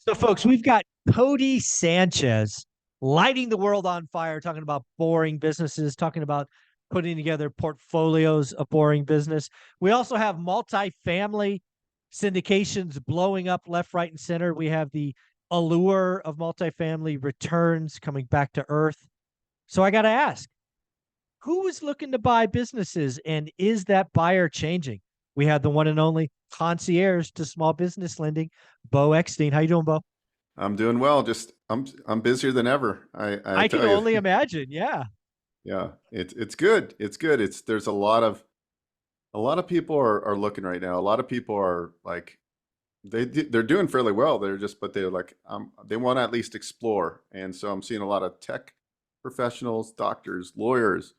So, folks, we've got Codie Sanchez lighting the world on fire, talking about boring businesses, talking about putting together portfolios of boring business. We also have multifamily syndications blowing up left, right, and center. We have the allure of multifamily returns coming back to earth. So, I got to ask, who is looking to buy businesses, and is that buyer changing? We have the one and only concierge to small business lending, Bo Eckstein. How you doing, Bo? I'm doing well. Just I'm busier than ever. I I can tell you. only imagine. Yeah. Yeah, it's good. It's good. It's there's a lot of people are looking right now. A lot of people are like they're doing fairly well. They're like they want to at least explore. And so I'm seeing a lot of tech professionals, doctors, lawyers.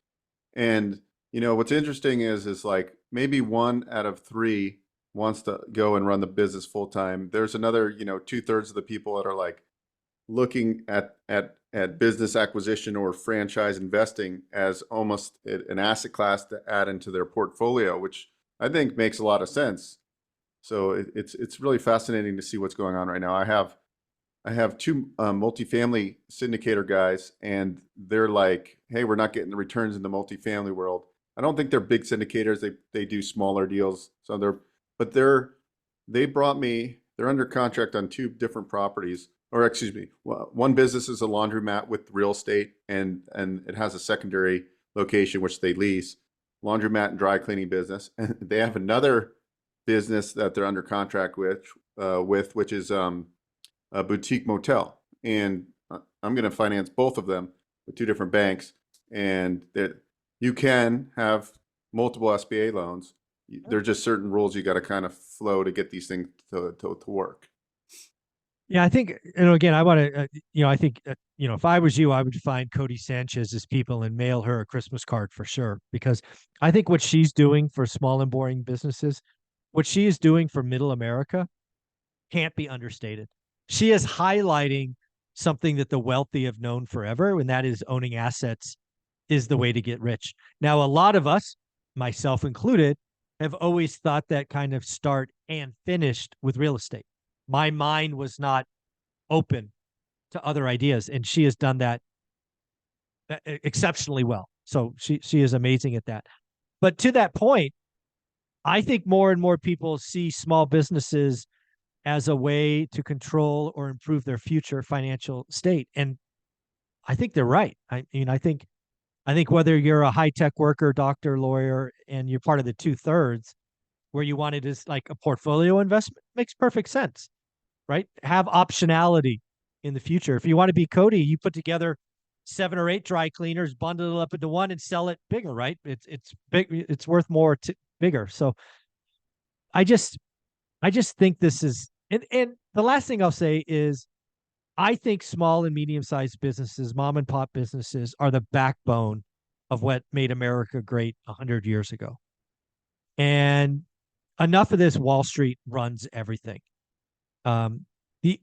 And what's interesting is like maybe one out of three wants to go and run the business full time. There's another, two-thirds of the people that are like looking at business acquisition or franchise investing as almost an asset class to add into their portfolio, which I think makes a lot of sense. So it's really fascinating to see what's going on right now. I have two multifamily syndicator guys, and they're like, "Hey, we're not getting the returns in the multifamily world." I don't think they're big syndicators. They do smaller deals, so they brought me. They're under contract on two different properties, or excuse me, one business is a laundromat with real estate, and it has a secondary location which they lease, laundromat and dry cleaning business. And they have another business that they're under contract with which is a boutique motel, and I'm going to finance both of them with two different banks, and that you can have multiple SBA loans. There are just certain rules you got to kind of flow to get these things to work. Yeah, I think, again, I want to, I think, if I was you, I would find Codie Sanchez's people and mail her a Christmas card for sure. Because I think what she's doing for small and boring businesses, what she is doing for middle America can't be understated. She is highlighting something that the wealthy have known forever, and that is owning assets is the way to get rich. Now, a lot of us, myself included, have always thought that kind of start and finished with real estate. My mind was not open to other ideas, and she has done that exceptionally well. So she is amazing at that. But to that point, I think more and more people see small businesses as a way to control or improve their future financial state. And I think they're right. I mean, I think whether you're a high tech worker, doctor, lawyer, and you're part of the two thirds where you want it as like a portfolio investment, makes perfect sense, right? Have optionality in the future. If you want to be Codie, you put together 7 or 8 dry cleaners, bundle it up into one, and sell it bigger, right? It's big. It's worth more bigger. So I just I just think this is, and the last thing I'll say is I think small and medium sized businesses, mom and pop businesses, are the backbone of what made America great 100 years ago. And enough of this Wall Street runs everything. Um, the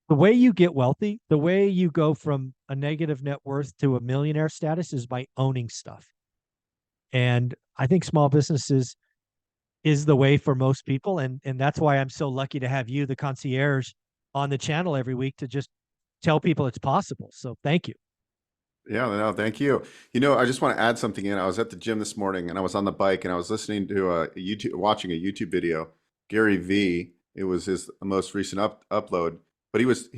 way you get wealthy, the way you go from a negative net worth to a millionaire status is by owning stuff. And I think small businesses is the way for most people. And that's why I'm so lucky to have you, the concierge, on the channel every week to just tell people it's possible. So thank you. Yeah, no, thank you. I just want to add something in. I was at the gym this morning and I was on the bike and I was listening to watching a YouTube video. Gary V. It was his most recent upload, but he was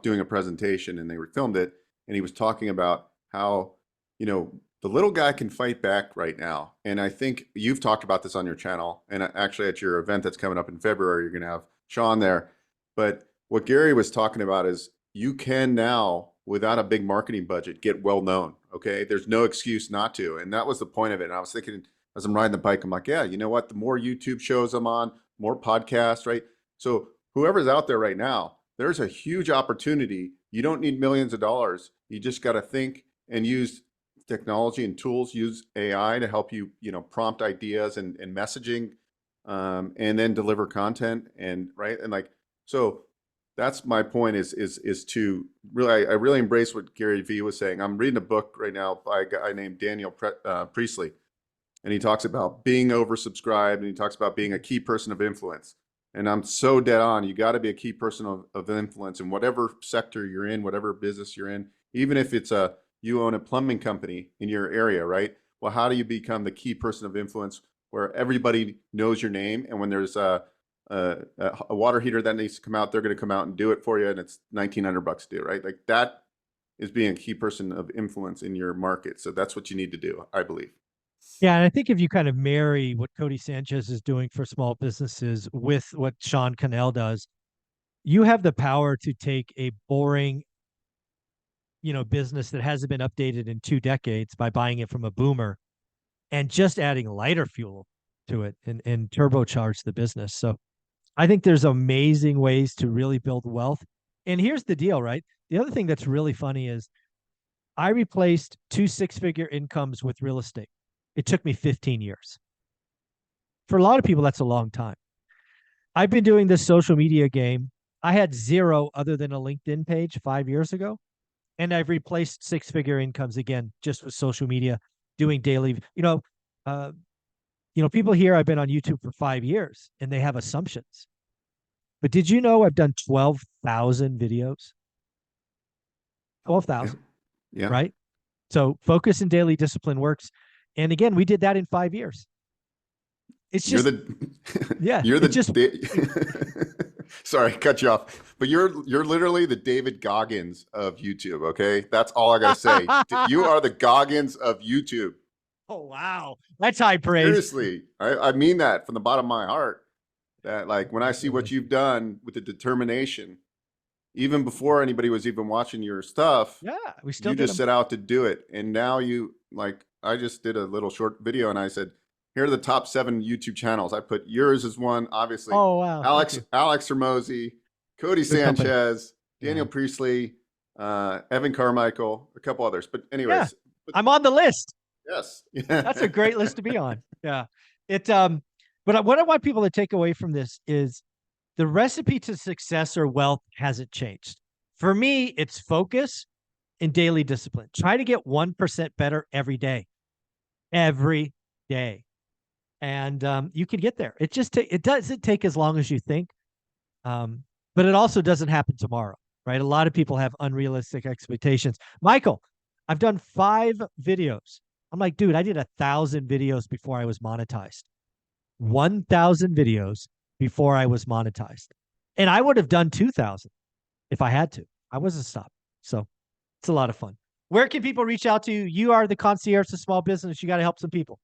doing a presentation and they filmed it, and he was talking about how the little guy can fight back right now. And I think you've talked about this on your channel, and actually at your event that's coming up in February, you're going to have Sean there. But what Gary was talking about is you can now, without a big marketing budget, get well known. Okay, there's no excuse not to, and that was the point of it. And I was thinking as I'm riding the bike, I'm like, yeah, you know what? The more YouTube shows I'm on, more podcasts, right? So whoever's out there right now, there's a huge opportunity. You don't need millions of dollars. You just got to think and use technology and tools, use AI to help you, prompt ideas and messaging, and then deliver content, and right. And like, so that's my point is to really, I really embrace what Gary Vee was saying. I'm reading a book right now by a guy named Daniel Priestley, and he talks about being oversubscribed, and he talks about being a key person of influence. And I'm so dead on. You got to be a key person of influence in whatever sector you're in, whatever business you're in, even if it's you own a plumbing company in your area, right? Well, how do you become the key person of influence where everybody knows your name? And when there's a water heater that needs to come out, they're going to come out and do it for you. And it's $1,900 to do, right? Like that is being a key person of influence in your market. So that's what you need to do, I believe. Yeah, and I think if you kind of marry what Codie Sanchez is doing for small businesses with what Sean Cannell does, you have the power to take a boring, business that hasn't been updated in 2 decades by buying it from a boomer and just adding lighter fuel to it and turbocharge the business. So I think there's amazing ways to really build wealth. And here's the deal, right? The other thing that's really funny is I replaced 2 6-figure incomes with real estate. It took me 15 years. For a lot of people, that's a long time. I've been doing this social media game. I had zero other than a LinkedIn page 5 years ago. And I've replaced 6-figure incomes again, just with social media, doing daily, uh, people here, I've been on YouTube for 5 years and they have assumptions. But did you know I've done 12,000 videos? Yeah. 12,000, Yeah. right? So focus and daily discipline works. And again, we did that in 5 years. It's You're just, the yeah, you're it's just, sorry, cut you off. But you're literally the David Goggins of YouTube, okay? That's all I gotta say. You are the Goggins of YouTube. oh, wow. That's high praise. Seriously. I mean that from the bottom of my heart. That like when I see what you've done with the determination, even before anybody was even watching your stuff, Yeah, we still you did just them. set out to do it. And now you like I just did a little short video and I said, here are the top 7 YouTube channels. I put yours as one, obviously. Oh, wow. Thank you. Alex Hermosi, Codie Good company. Sanchez, Daniel Yeah. Priestley, Evan Carmichael, a couple others. But Yeah. anyways, but I'm on the list. yes. That's a great list to be on. Yeah. But what I want people to take away from this is the recipe to success or wealth hasn't changed. For me, it's focus and daily discipline. Try to get 1% better every day. And you can get there. It doesn't take as long as you think. But it also doesn't happen tomorrow, right? A lot of people have unrealistic expectations. Michael, I've done 5 videos. I'm like, dude, I did 1,000 videos before I was monetized. 1,000 videos before I was monetized. And I would have done 2,000 if I had to. I wasn't stopped. So it's a lot of fun. Where can people reach out to you? You are the concierge to small business. You got to help some people.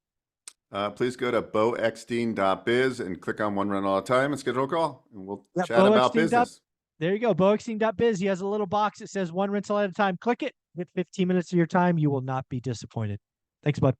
Please go to boexteen.biz and click on One Rental at a Time and schedule a call, and we'll Yep, chat about business. There you go. boexteen.biz. He has a little box that says 1 rental at a time. Click it. Get 15 minutes of your time. You will not be disappointed. Thanks, bud.